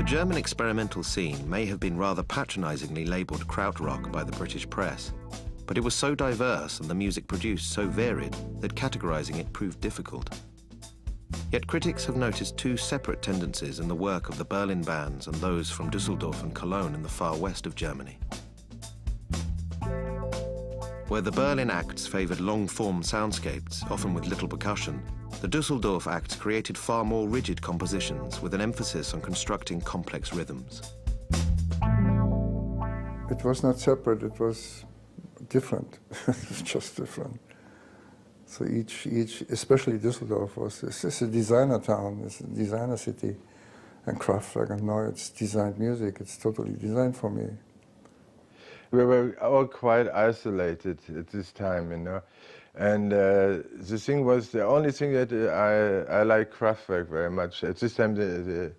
German experimental scene may have been rather patronizingly labeled krautrock by the British press, but it was so diverse and the music produced so varied that categorizing it proved difficult. Yet critics have noticed two separate tendencies in the work of the Berlin bands and those from Dusseldorf and Cologne in the far west of Germany. Where the Berlin acts favored long-form soundscapes, often with little percussion, the Dusseldorf acts created far more rigid compositions with an emphasis on constructing complex rhythms. It was not separate, it was different. It was just different. So each, especially Dusseldorf, this is a designer town, it's a designer city. And Kraftwerk and now it's designed music, it's totally designed for me. We were all quite isolated at this time, you know. And the thing was, the only thing that I like Kraftwerk very much. At this time, they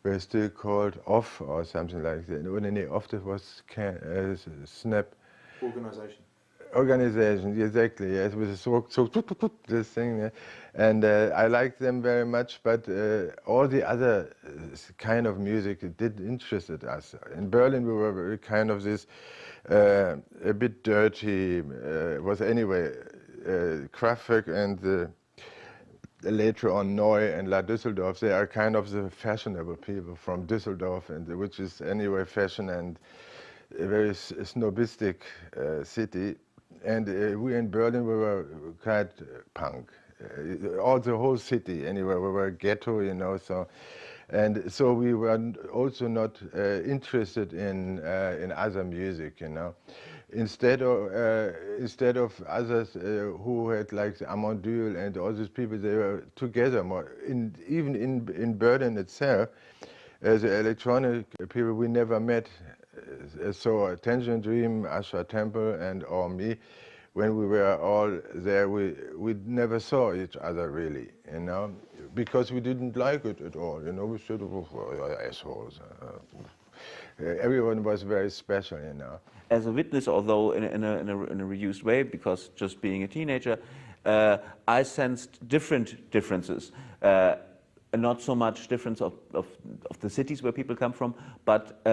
were still called Off or something like that. No, Off, that was Snap. Organization, exactly. Yes, with this thing. Yeah. And I liked them very much, but all the other kind of music it did interested us. In Berlin, we were kind of this a bit dirty. Was anyway. Kraftwerk and later on Neu and La Dusseldorf, they are kind of the fashionable people from Dusseldorf, and which is anyway fashion and a very snobistic city. And we in Berlin, we were quite punk. All the whole city, anyway, we were ghetto, you know. So, and so we were also not interested in other music, you know. Instead of others who had like the Amandül and all these people, they were together more. Even in Berlin itself, the electronic people we never met. So Tangerine Dream, Usher Temple, and or me, when we were all there, we never saw each other really, you know, because we didn't like it at all. You know, we said, oh, assholes. Everyone was very special, you know. As a witness, although in a reduced way, because just being a teenager, I sensed differences. Not so much difference of the cities where people come from, but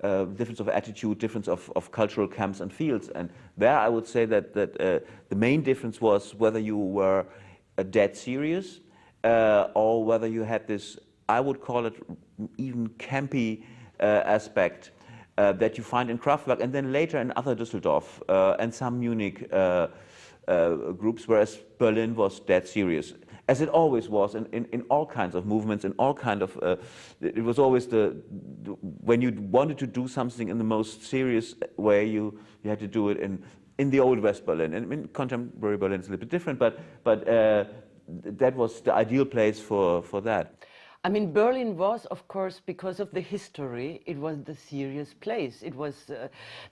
difference of attitude, difference of cultural camps and fields. And there I would say that the main difference was whether you were dead serious or whether you had this, I would call it even campy aspect that you find in Kraftwerk and then later in other Dusseldorf and some Munich groups, whereas Berlin was dead serious, as it always was in all kinds of movements, in all kind of, it was always when you wanted to do something in the most serious way, you had to do it in the old West Berlin. And in contemporary Berlin it's a little bit different, but that was the ideal place for that. I mean, Berlin was, of course, because of the history, it was the serious place. It was,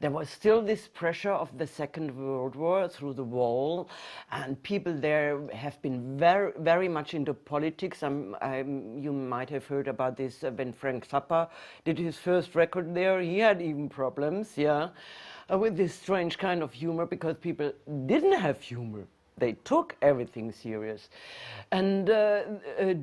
there was still this pressure of the Second World War through the wall, and people there have been very, very much into politics. You might have heard about this when Frank Zappa did his first record there. He had even problems, yeah, with this strange kind of humor, because people didn't have humor. They took everything serious. And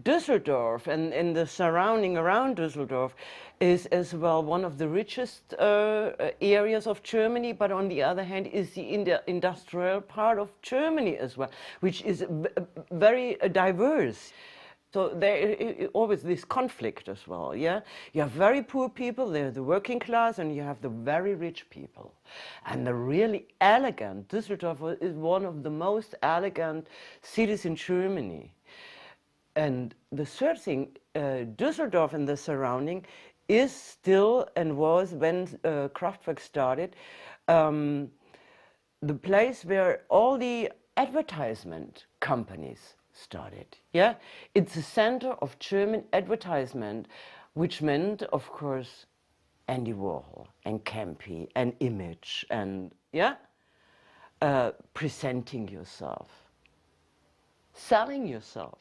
Dusseldorf and the surrounding around Dusseldorf is as well one of the richest areas of Germany, but on the other hand is the industrial part of Germany as well, which is very diverse. So there is always this conflict as well, yeah? You have very poor people, they're the working class, and you have the very rich people. And the really elegant, Düsseldorf is one of the most elegant cities in Germany. And the third thing, Düsseldorf and the surrounding is still and was, when Kraftwerk started, the place where all the advertisement companies started. Yeah, it's a center of German advertisement, which meant, of course, Andy Warhol and Campy and image and yeah, presenting yourself, selling yourself.